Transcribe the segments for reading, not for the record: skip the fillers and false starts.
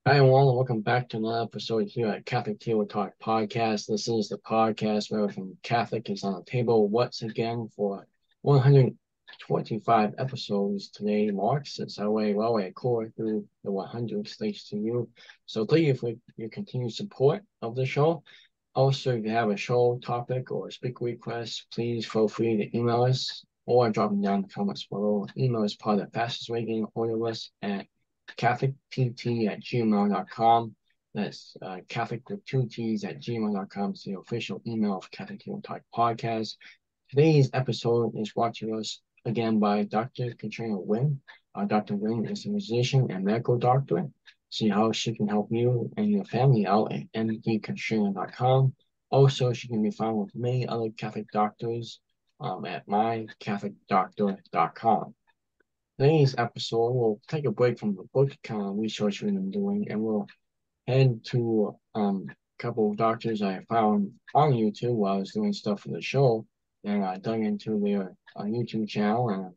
Hi, everyone, and welcome back to another episode here at Catholic Table Talk Podcast. This is the podcast where everything Catholic is on the table once again for 125 episodes. Today marks it's our way, core through the 100 thanks to you. So thank you for your continued support of the show. Also, if you have a show topic or speaker request, please feel free to email us or drop them down in the comments below. Email is probably the fastest way getting a hold of us at catholicpt@gmail.com. That's Catholic with two T's at gmail.com. It's the official email of Catholic Table Talk Podcast. Today's episode is brought to us again by Dr. Katrina Wynn. Dr. Wynn is a musician and medical doctor. See how she can help you and your family out at mdkatrina.com. Also, she can be found with many other Catholic doctors at mycatholicdoctor.com. Today's episode, we'll take a break from the book kind of research we've been doing, and we'll head to a couple of doctors I found on YouTube while I was doing stuff for the show, and I dug into their YouTube channel and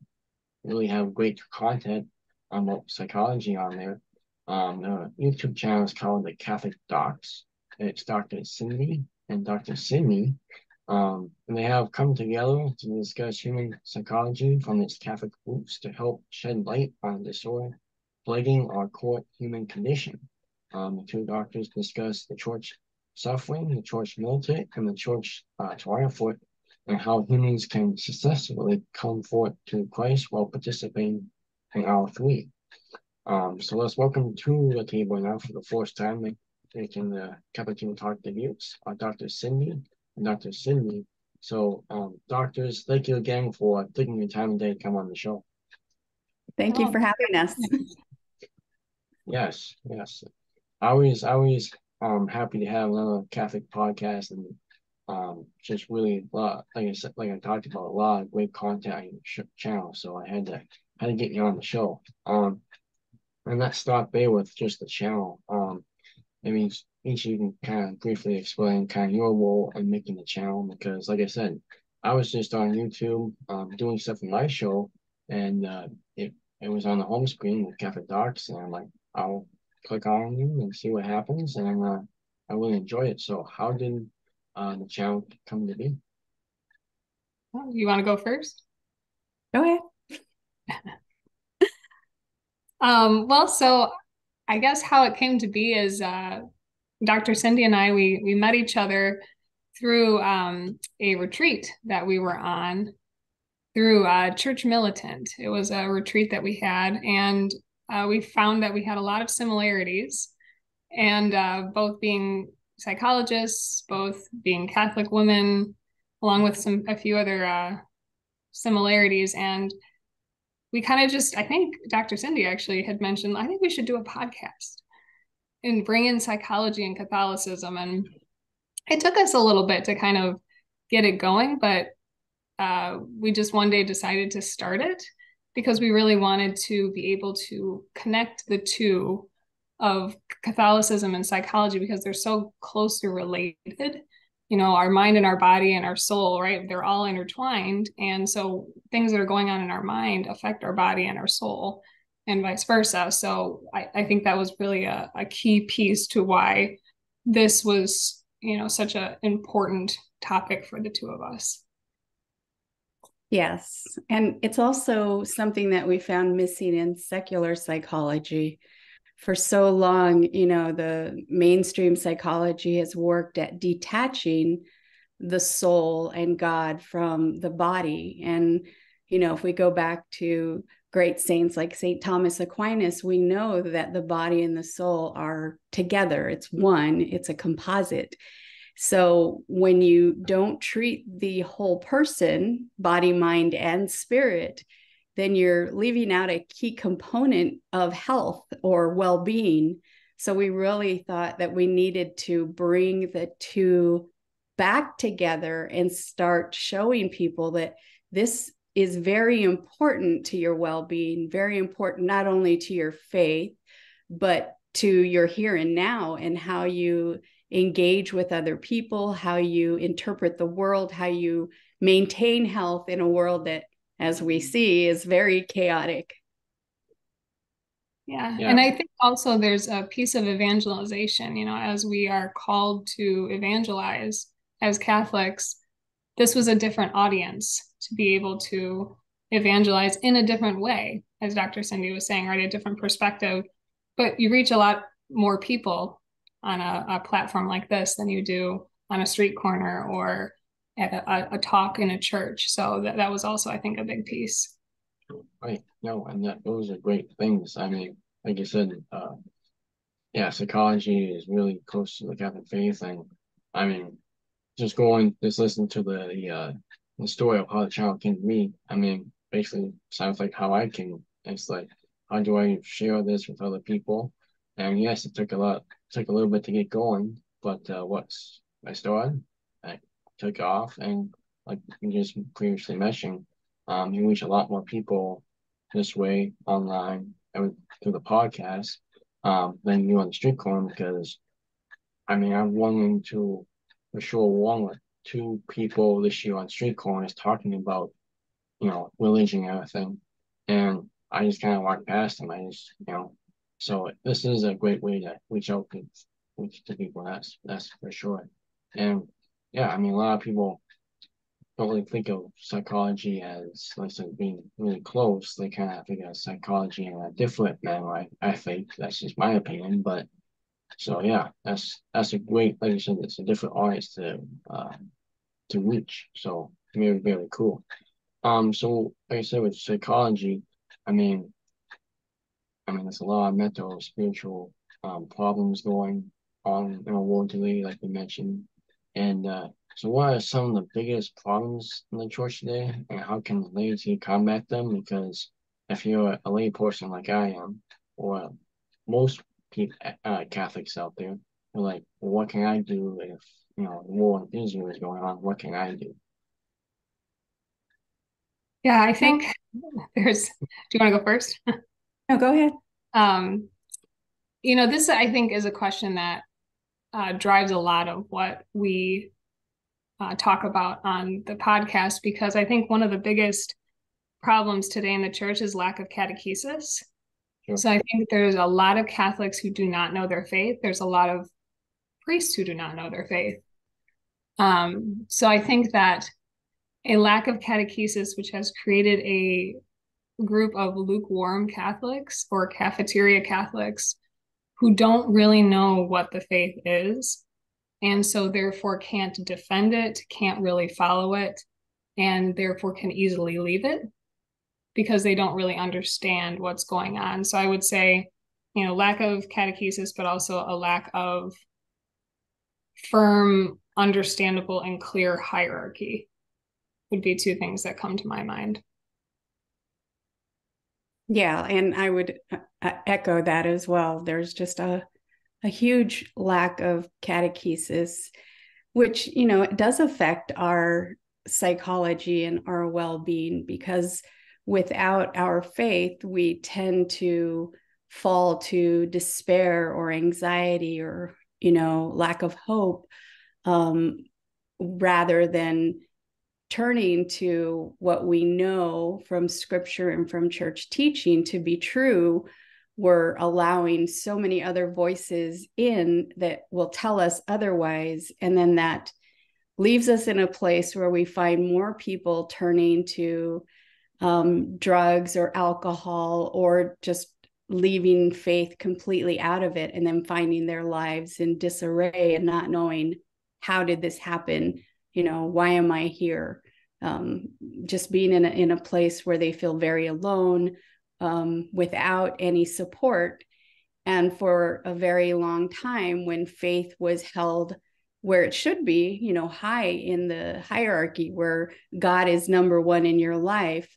really have great content about psychology on there. The YouTube channel is called The Catholic Docs. It's Dr. Cydney and Dr. Cydney. And they have come together to discuss human psychology from its Catholic roots to help shed light on disorder plaguing our core human condition. The two doctors discuss the church suffering, the church militant, and the church triumphant, and how humans can successfully come forth to Christ while participating in all three. So let's welcome to the table now for the first time making the Catholic Table Talk debuts, Dr. Cydney and Dr. Cydney. So, doctors, thank you again for taking your time today to come on the show. Thank you for having us. Yes. I always happy to have another Catholic podcast and just really like I said, like I talked about, a lot of great content on your channel. So I had to get you on the show. And let's start there with just the channel. I mean, each of you can kind of briefly explain kind of your role in making the channel, because like I said, I was just on YouTube doing stuff for my show, and it was on the home screen with Catholic Docs, and I'm like, I'll click on you and see what happens, and I really enjoy it. So how did the channel come to be? You want to go first? Go ahead. Well, so I guess how it came to be is Dr. Cindy and I, we met each other through a retreat that we were on through Church Militant. It was a retreat that we had, and we found that we had a lot of similarities, and both being psychologists, both being Catholic women, along with a few other similarities. And we kind of just, I think Dr. Cindy actually had mentioned, I think we should do a podcast and bring in psychology and Catholicism. And it took us a little bit to kind of get it going, but we just one day decided to start it because we really wanted to be able to connect the two of Catholicism and psychology because they're so closely related. You know, our mind and our body and our soul, right? They're all intertwined. And so things that are going on in our mind affect our body and our soul and vice versa. So I think that was really a key piece to why this was, you know, such an important topic for the two of us. Yes. And it's also something that we found missing in secular psychology. For so long, you know, the mainstream psychology has worked at detaching the soul and God from the body. And, you know, if we go back to great saints like St. Thomas Aquinas, we know that the body and the soul are together. It's one, it's a composite. So when you don't treat the whole person, body, mind, and spirit, then you're leaving out a key component of health or well-being. So we really thought that we needed to bring the two back together and start showing people that this is very important to your well-being, very important not only to your faith, but to your here and now and how you engage with other people, how you interpret the world, how you maintain health in a world that, as we see, is very chaotic. Yeah. Yeah. And I think also there's a piece of evangelization, as we are called to evangelize as Catholics, this was a different audience to be able to evangelize in a different way, as Dr. Cydney was saying, right? A different perspective. But you reach a lot more people on a platform like this than you do on a street corner or at a talk in a church. So that was also, I think, a big piece. Right. No, and those are great things. I mean, like you said, yeah, psychology is really close to the Catholic faith, and I mean, just listen to the story of how the child came to me. I mean, basically sounds like how I came. It's like, how do I share this with other people? And yes, it took a little bit to get going, but once I started, I took off, and like you just previously mentioned, you reach a lot more people this way online and through the podcast than you on the street corner, because I mean, I'm wanting to for sure one with two people this year on street corners talking about, religion and everything. And I just kind of walked past them. So this is a great way to reach to people. That's for sure. And yeah, I mean, a lot of people don't really think of psychology as, like I said, being really close. They kind of think of psychology in a different manner. I think that's just my opinion, but so yeah, that's a great, like you said, it's a different audience to reach. So very, very cool. So like I said with psychology, I mean, there's a lot of mental, spiritual problems going on in our world today, like we mentioned. And so what are some of the biggest problems in the church today, and how can the laity combat them? Because if you're a lay person like I am, or most people, Catholics out there, they're like, well, what can I do if, the war in Israel is going on? What can I do? Yeah, I think do you want to go first? No, go ahead. This I think is a question that drives a lot of what we talk about on the podcast, because I think one of the biggest problems today in the church is lack of catechesis. Sure. So I think there's a lot of Catholics who do not know their faith. There's a lot of priests who do not know their faith. So I think that a lack of catechesis, which has created a group of lukewarm Catholics or cafeteria Catholics who don't really know what the faith is, and so therefore can't defend it, can't really follow it, and therefore can easily leave it because they don't really understand what's going on. So I would say, lack of catechesis, but also a lack of firm, understandable, and clear hierarchy would be two things that come to my mind. Yeah, and I would echo that as well. There's just a huge lack of catechesis, which, it does affect our psychology and our well-being, because without our faith, we tend to fall to despair or anxiety or, lack of hope, rather than turning to what we know from scripture and from church teaching to be true. We're allowing so many other voices in that will tell us otherwise. And then that leaves us in a place where we find more people turning to drugs or alcohol, or just leaving faith completely out of it, and then finding their lives in disarray and not knowing, how did this happen? Why am I here? Just being in a place where they feel very alone, without any support. And for a very long time, when faith was held where it should be, high in the hierarchy, where God is number one in your life,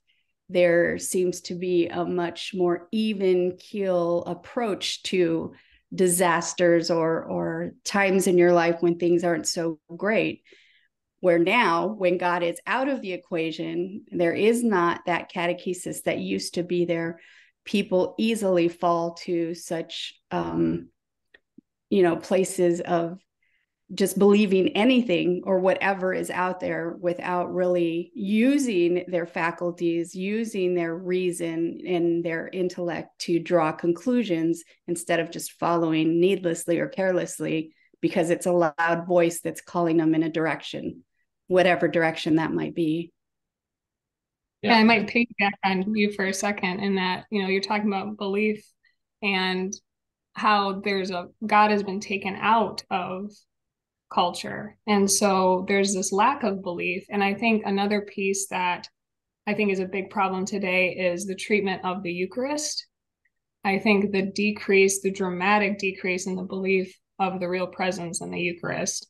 there seems to be a much more even keel approach to disasters or times in your life when things aren't so great. Where now, when God is out of the equation, there is not that catechesis that used to be there. People easily fall to such, places of just believing anything or whatever is out there without really using their faculties, using their reason and their intellect to draw conclusions instead of just following needlessly or carelessly because it's a loud voice that's calling them in a direction, whatever direction that might be. Yeah, I might piggyback on you for a second in that, you're talking about belief and how God has been taken out of culture. And so there's this lack of belief. And I think another piece that I think is a big problem today is the treatment of the Eucharist. I think the dramatic decrease in the belief of the real presence in the Eucharist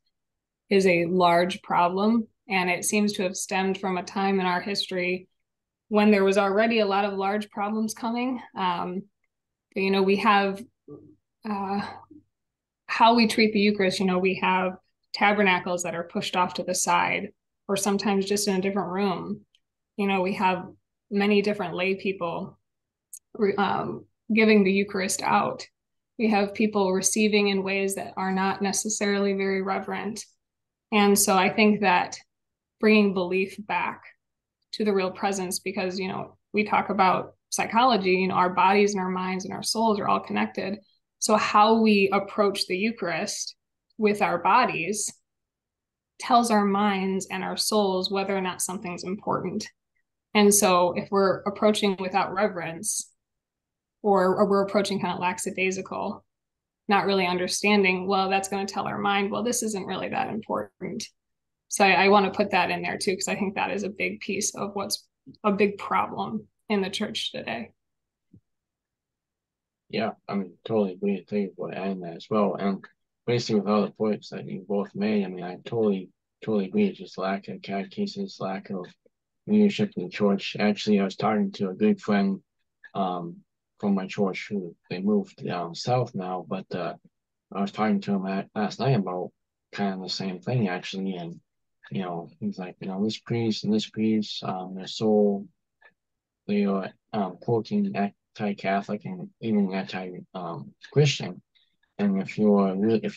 is a large problem. And it seems to have stemmed from a time in our history when there was already a lot of large problems coming. We have how we treat the Eucharist. We have tabernacles that are pushed off to the side, or sometimes just in a different room. We have many different lay people giving the Eucharist out. We have people receiving in ways that are not necessarily very reverent. And so I think that bringing belief back to the real presence, because, we talk about psychology, our bodies and our minds and our souls are all connected. So how we approach the Eucharist with our bodies tells our minds and our souls whether or not something's important. And so if we're approaching without reverence, or we're approaching kind of lackadaisical, not really understanding, well, that's going to tell our mind, well, this isn't really that important. So I want to put that in there too, because I think that is a big piece of what's a big problem in the church today. Yeah, totally agree. I think we'll add that as well. And basically with all the points that you both made, I totally agree. It's just lack of catechesis, lack of leadership in the church. Actually, I was talking to a good friend from my church who they moved down south now, but I was talking to him last night about kind of the same thing actually, and he's like, this priest and this priest, they're so they are quoting anti-Catholic and even anti-Christian. And if you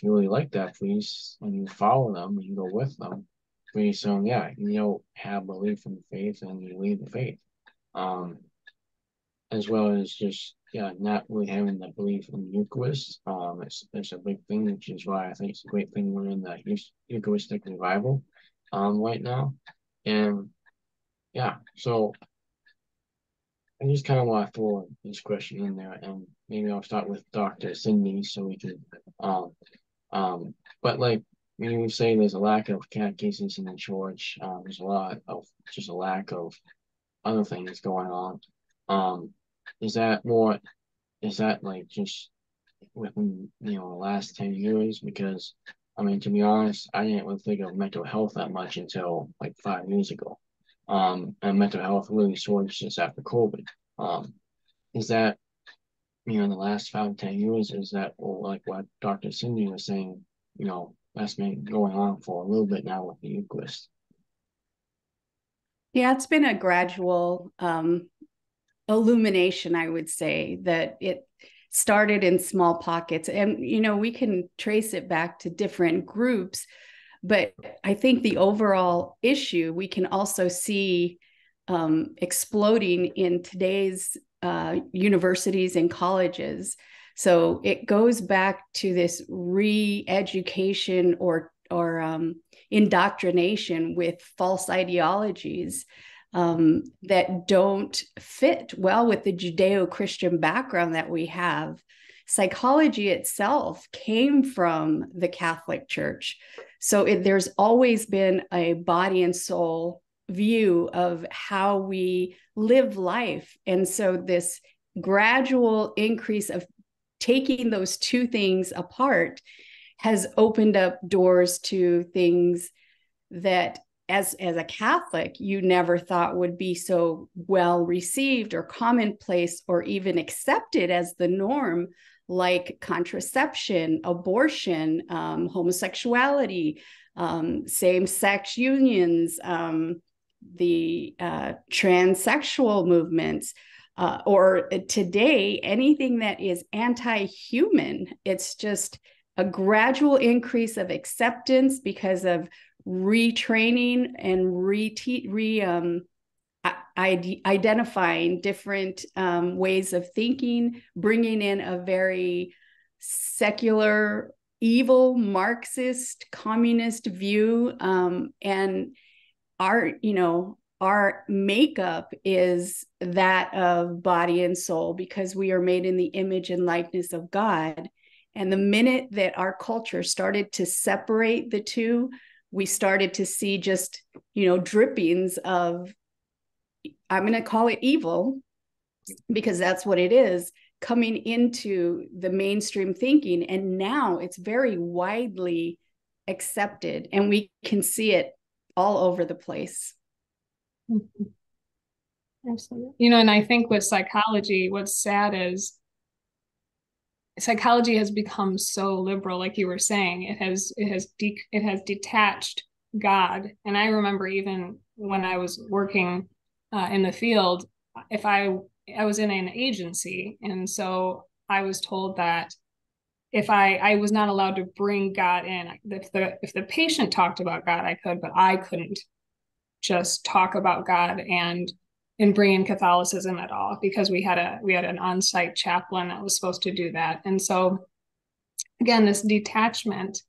really like that priest and you follow them and you go with them, pretty soon, you have belief in the faith and you lead the faith. As well as just not really having the belief in the Eucharist. It's a big thing, which is why I think it's a great thing we're in the Eucharistic revival right now. And so I just kind of want to throw this question in there, and maybe I'll start with Dr. Cydney so we can but like you say, there's a lack of catechesis in the church. There's a lot of just a lack of other things going on. Is that like just within the last 10 years? Because to be honest, I didn't really think of mental health that much until like 5 years ago. And mental health really surged just after COVID. Is that in the last 5 to 10 years? Is that like what Dr. Cydney was saying? That's been going on for a little bit now with the Eucharist. Yeah, it's been a gradual illumination, I would say, that it started in small pockets, and we can trace it back to different groups, but I think the overall issue we can also see exploding in today's universities and colleges. So it goes back to this re-education or indoctrination with false ideologies that don't fit well with the Judeo-Christian background that we have. Psychology itself came from the Catholic Church. So there's always been a body and soul view of how we live life. And so this gradual increase of taking those two things apart has opened up doors to things that as a Catholic, you never thought would be so well received or commonplace or even accepted as the norm, like contraception, abortion, homosexuality, same-sex unions, the transsexual movements, or today, anything that is anti-human. It's just a gradual increase of acceptance because of retraining and identifying different ways of thinking, bringing in a very secular, evil, Marxist, communist view. And our makeup is that of body and soul, because we are made in the image and likeness of God. And the minute that our culture started to separate the two, we started to see just, drippings of, I'm going to call it evil, because that's what it is, coming into the mainstream thinking. And now it's very widely accepted, and we can see it all over the place. Absolutely. And I think with psychology, what's sad is psychology has become so liberal, like you were saying. It has detached God. And I remember even when I was working in the field, if I was in an agency, and so I was told that if I was not allowed to bring God in. If the patient talked about God, I could, but I couldn't just talk about God and bring in Catholicism at all, because we had an on-site chaplain that was supposed to do that. And so again, this detachment,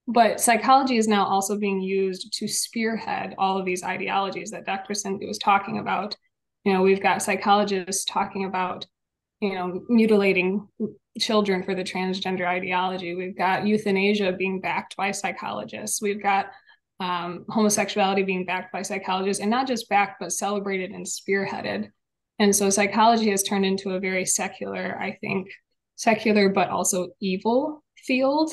but psychology is now also being used to spearhead all of these ideologies that Dr. Cydney was talking about. We've got psychologists talking about, mutilating children for the transgender ideology. We've got euthanasia being backed by psychologists. We've got homosexuality being backed by psychologists, and not just backed, but celebrated and spearheaded. And so psychology has turned into a very secular, but also evil field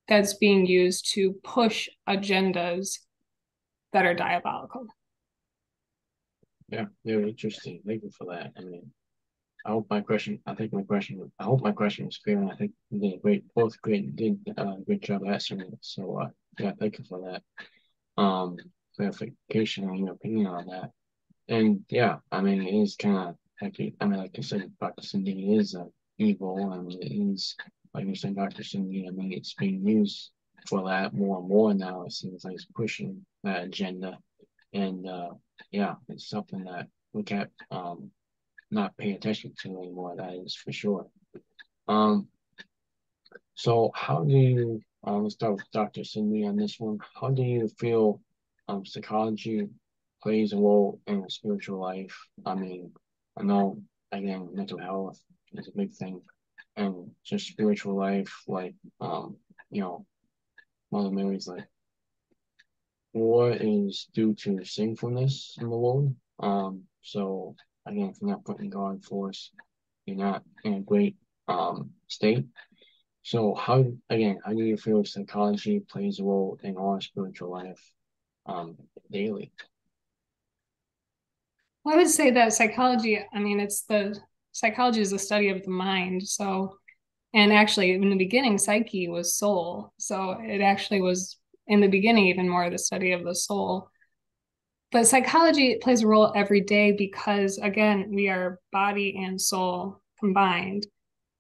that's being used to push agendas that are diabolical. Yeah, very interesting. Thank you for that. I hope my question was clear, and I think you did a great job answering it. So yeah, thank you for that clarification on your opinion on that. And yeah, it is kind of like you said, Dr. Cydney is evil. It is, like you said, Dr. Cydney. It's being used for that more and more now. It seems like it's pushing that agenda, and yeah, it's something that we can't not pay attention to anymore. That is for sure. So how do you, let's start with Dr. Cydney on this one. How do you feel psychology plays a role in spiritual life? I know, again, mental health is a big thing, and just spiritual life, like, Mother Mary's like, war is due to sinfulness in the world. So again, if you're not putting God first, you're not in a great state. So how do you feel psychology plays a role in our spiritual life daily? I would say that psychology, psychology is the study of the mind. So, and actually in the beginning, psyche was soul. So it actually was in the beginning even more the study of the soul. But psychology plays a role every day because, again, we are body and soul combined.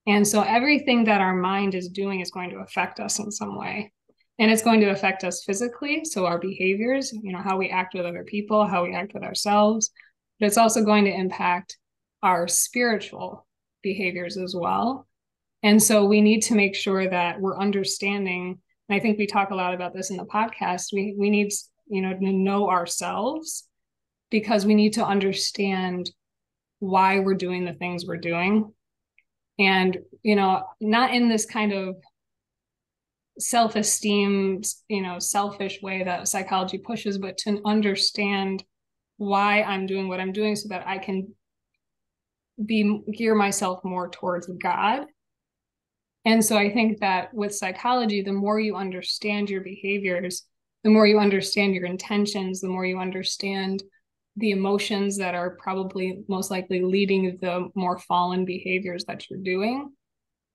And so everything that our mind is doing is going to affect us in some way. And it's going to affect us physically. So our behaviors, how we act with other people, how we act with ourselves. But it's also going to impact our spiritual behaviors as well. And so we need to make sure that we're understanding. And I think we talk a lot about this in the podcast. We need, to know ourselves, because we need to understand why we're doing the things we're doing. And, not in this kind of self-esteem, selfish way that psychology pushes, but to understand why I'm doing what I'm doing so that I can gear myself more towards God. And so I think that with psychology, the more you understand your behaviors, the more you understand your intentions, the more you understand the emotions that are probably most likely leading the more fallen behaviors that you're doing,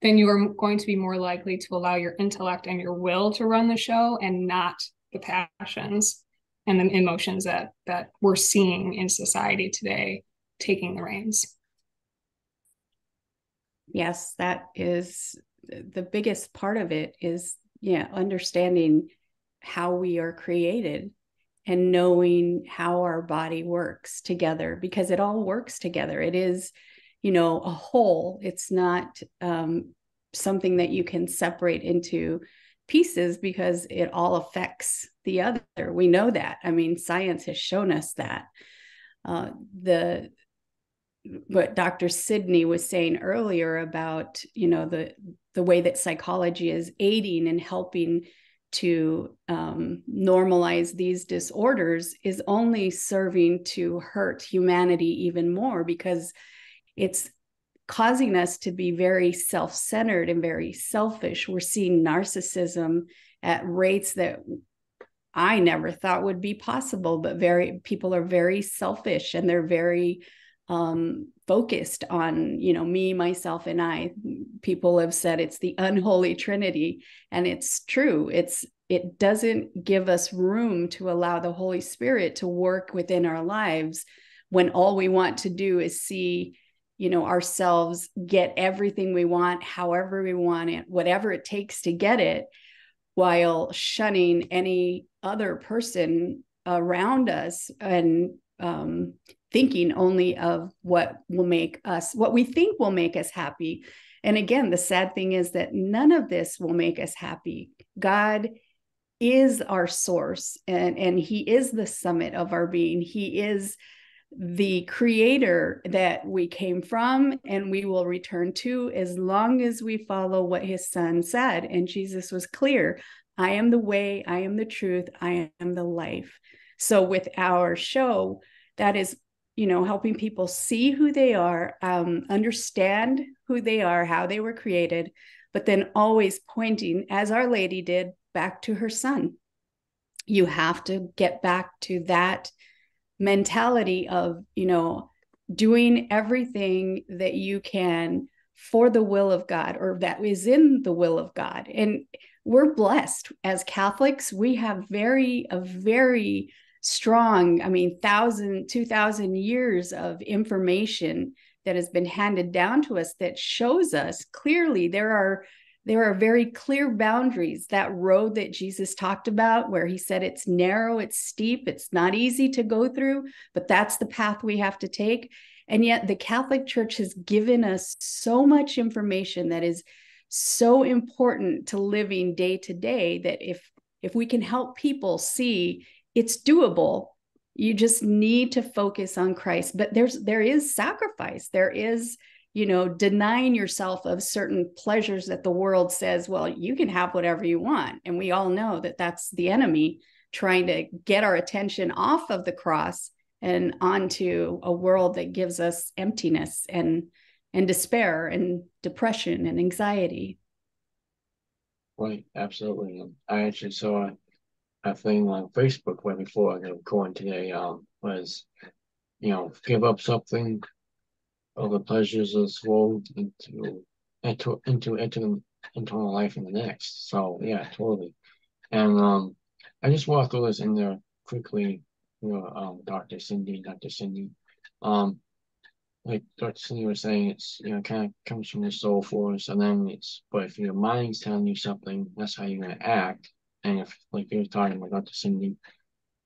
then you are going to be more likely to allow your intellect and your will to run the show, and not the passions and the emotions that we're seeing in society today taking the reins. Yes, that is the biggest part of it is, understanding how we are created and knowing how our body works together, because it all works together. It is, a whole. It's not something that you can separate into pieces, because it all affects the other. We know that. I mean, science has shown us that. What Dr. Cydney was saying earlier about, the way that psychology is aiding and helping to normalize these disorders is only serving to hurt humanity even more, because it's causing us to be very self-centered and very selfish. We're seeing narcissism at rates that I never thought would be possible, but people are very selfish, and they're very focused on, me, myself, and I. People have said it's the unholy Trinity, and it's true. It doesn't give us room to allow the Holy Spirit to work within our lives, when all we want to do is see, ourselves get everything we want, however we want it, whatever it takes to get it, while shunning any other person around us, and thinking only of what we think will make us happy. And again, the sad thing is that none of this will make us happy. God is our source, and he is the summit of our being. He is the creator that we came from and we will return to, as long as we follow what his son said. And Jesus was clear: I am the way, I am the truth, I am the life. So with our show, that is, helping people see who they are, understand who they are, how they were created, but then always pointing, as Our Lady did, back to her son. You have to get back to that mentality of, doing everything that you can for the will of God, or that is in the will of God. And we're blessed as Catholics. We have a very strong, 2,000 years of information that has been handed down to us that shows us clearly there are very clear boundaries. That road that Jesus talked about, where he said it's narrow, it's steep, it's not easy to go through, but that's the path we have to take. And yet the Catholic Church has given us so much information that is so important to living day to day, that if we can help people see it's doable, you just need to focus on Christ. But there is sacrifice. There is, denying yourself of certain pleasures that the world says, well, you can have whatever you want. And we all know that that's the enemy trying to get our attention off of the cross and onto a world that gives us emptiness and despair and depression and anxiety. Right, absolutely. I actually saw a thing on Facebook right before I got recording today, was, give up something of the pleasures of this world into eternal life in the next. So yeah, totally. And I just walked through this in there quickly, Dr. Cydney. Like Dr. Cydney was saying, it's, kind of comes from the soul force, and then but if your mind's telling you something, that's how you're gonna act. And if, like you were talking about Dr. Cydney,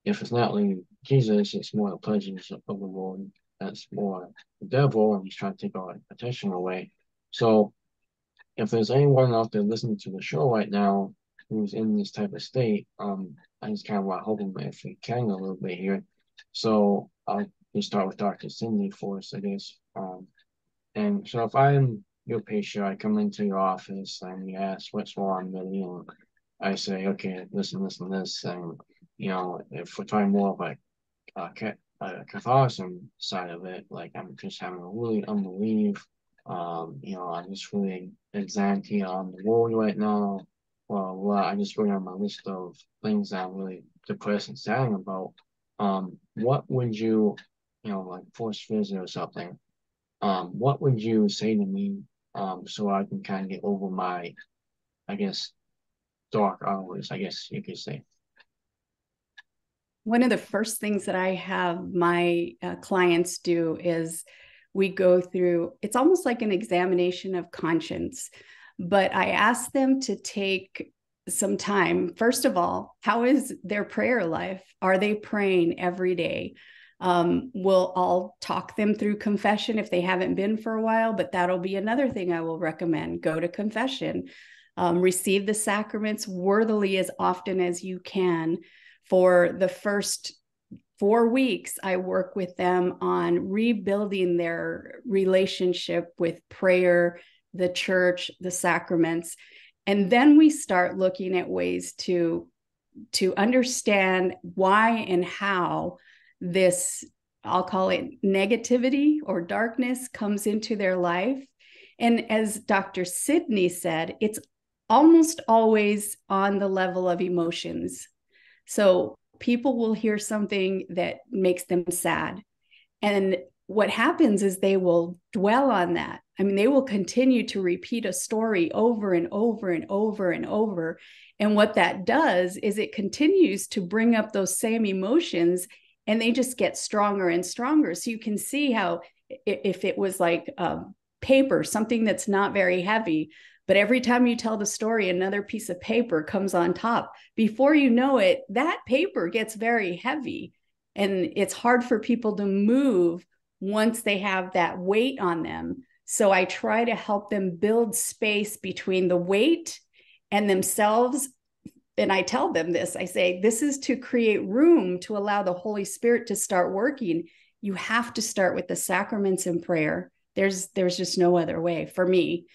if it's not like Jesus, it's more the pleasures of the world. That's more the devil, and he's trying to take our attention away. So if there's anyone out there listening to the show right now who's in this type of state, I just kind of want to help them if we can a little bit here. So I'll just start with Dr. Cydney for us, I guess. And so if I'm your patient, I come into your office and you ask what's wrong with me, and I say, okay, listen, this, and if we're talking more about Catholicism side of it, like I'm just having a really unbelief. I'm just really anxiety on the world right now. Well, I just wrote on my list of things that I'm really depressed and sad about. What would you, like force visit or something? What would you say to me, so I can kind of get over my, I guess, dark hours, I guess you could say? One of the first things that I have my clients do is we go through, it's almost like an examination of conscience. But I asked them to take some time. First of all, how is their prayer life? Are they praying every day? I'll talk them through confession if they haven't been for a while, but that'll be another thing I will recommend. Go to confession, receive the sacraments worthily as often as you can. For the first 4 weeks, I work with them on rebuilding their relationship with prayer, the church, the sacraments. And then we start looking at ways to understand why and how this, I'll call it negativity or darkness, comes into their life. And as Dr. Cydney said, it's almost always on the level of emotions. So people will hear something that makes them sad. And what happens is they will dwell on that. I mean, they will continue to repeat a story over and over and over and over. And what that does is it continues to bring up those same emotions, and they just get stronger and stronger. So you can see how if it was like paper, something that's not very heavy, but every time you tell the story, another piece of paper comes on top. Before you know it, that paper gets very heavy, and it's hard for people to move once they have that weight on them. So I try to help them build space between the weight and themselves. And I tell them this, I say, this is to create room to allow the Holy Spirit to start working. You have to start with the sacraments and prayer. There's just no other way for me,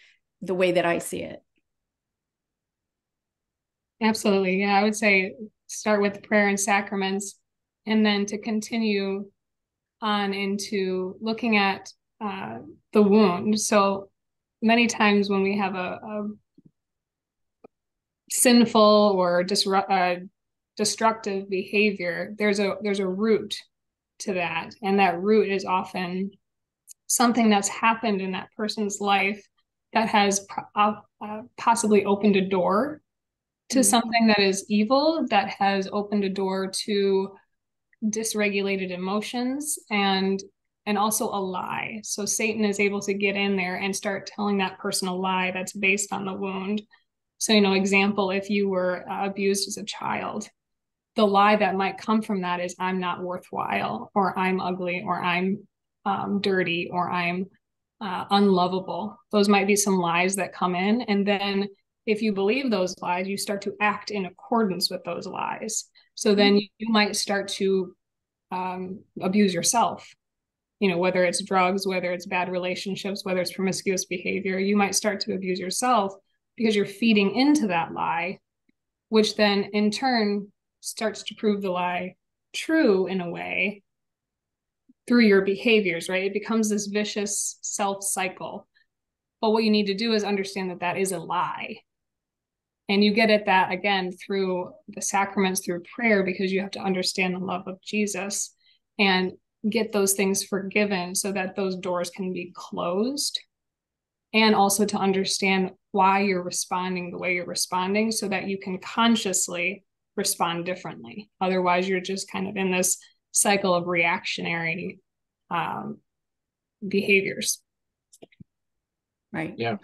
the way that I see it. Absolutely. Yeah, I would say start with prayer and sacraments, and then to continue on into looking at the wound. So many times when we have a sinful or destructive behavior, there's a root to that, and that root is often something that's happened in that person's life that has possibly opened a door to something that is evil, that has opened a door to dysregulated emotions and also a lie. So Satan is able to get in there and start telling that person a lie that's based on the wound. So, example, if you were abused as a child, the lie that might come from that is I'm not worthwhile, or I'm ugly, or I'm dirty, or I'm unlovable. Those might be some lies that come in. And then if you believe those lies, you start to act in accordance with those lies. So then you might start to abuse yourself, whether it's drugs, whether it's bad relationships, whether it's promiscuous behavior, you might start to abuse yourself because you're feeding into that lie, which then in turn starts to prove the lie true in a way through your behaviors, right? It becomes this vicious self cycle. But what you need to do is understand that that is a lie. And you get at that again through the sacraments, through prayer, because you have to understand the love of Jesus and get those things forgiven so that those doors can be closed. And also to understand why you're responding the way you're responding so that you can consciously respond differently. Otherwise, you're just kind of in this cycle of reactionary behaviors. Right. Yeah.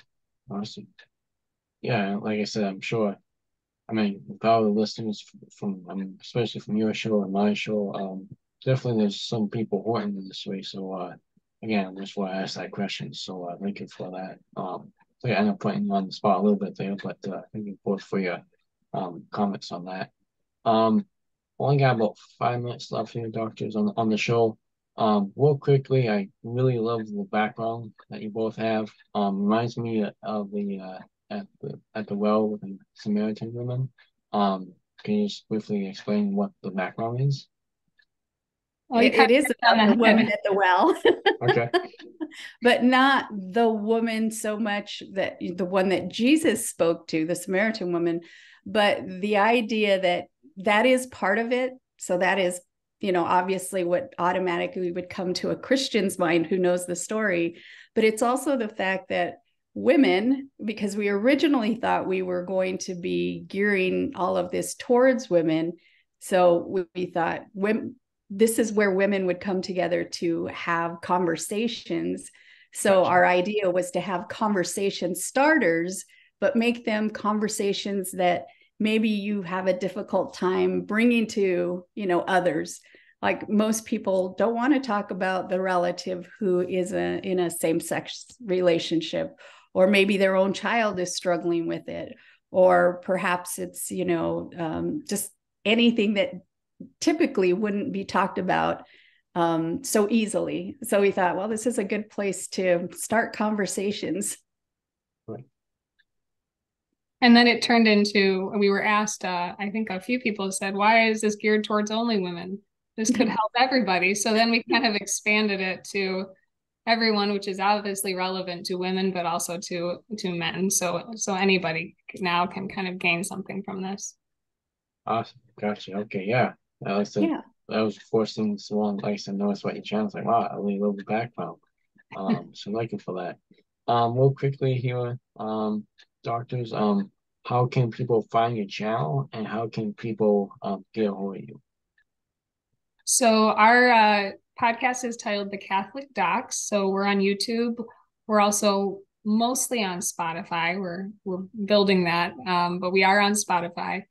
Awesome. Yeah, like I said, I'm sure. With all the listeners especially from your show and my show, definitely there's some people who aren't in this way. So, again, that's why I asked that question. So, thank you for that. So yeah, I know putting you on the spot a little bit there, but thank you both for your comments on that. Only got about 5 minutes left here, doctors, on the show. Real quickly, I really love the background that you both have. Reminds me of the at the well with the Samaritan woman. Can you just briefly explain what the background is? Well, it is about the woman at the well. Okay. But not the woman so much that the one that Jesus spoke to, the Samaritan woman, but the idea that is part of it. So that is, obviously what automatically would come to a Christian's mind who knows the story. But it's also the fact that women, because we originally thought we were going to be gearing all of this towards women. So we thought this is where women would come together to have conversations. So our idea was to have conversation starters but make them conversations that maybe you have a difficult time bringing to, others. Like most people don't want to talk about the relative who is in a same-sex relationship, or maybe their own child is struggling with it, or perhaps it's, just anything that typically wouldn't be talked about so easily. So we thought, well, this is a good place to start conversations. Right. And then it turned into, we were asked, I think a few people said, why is this geared towards only women? This could help everybody. So then we kind of expanded it to everyone, which is obviously relevant to women, but also to men. So anybody now can kind of gain something from this. Awesome. Gotcha. Okay. Yeah. That was the first thing someone likes to know is what your channel's like. Wow, I really love the background. So thank you for that. Real quickly here, doctors, how can people find your channel and how can people get a hold of you? So our podcast is titled The Catholic Docs. So we're on YouTube. We're also mostly on Spotify. We're building that, but we are on Spotify.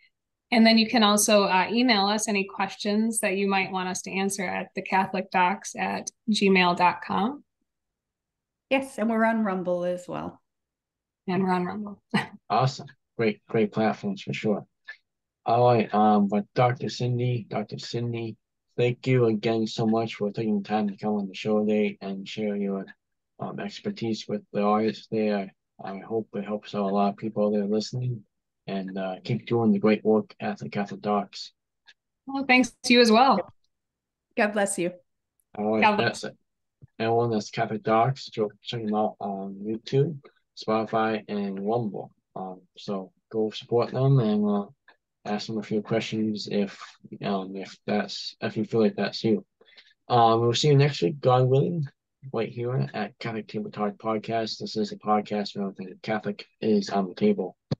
And then you can also email us any questions that you might want us to answer at thecatholicdocs@gmail.com. Yes, and we're on Rumble as well. And we're on Rumble. Awesome. Great platforms for sure. All right, but Dr. Cydney, thank you again so much for taking the time to come on the show today and share your expertise with the audience there. I hope it helps out a lot of people that are listening, and keep doing the great work at the Catholic Docs. Well, thanks to you as well. God bless you. All right, that's it. Everyone that's Catholic Docs, check them out on YouTube, Spotify, and Rumble. So go support them and ask them a few questions if you feel like that's you. We'll see you next week, God willing, right here at Catholic Table Talk Podcast. This is a podcast where everything Catholic is on the table.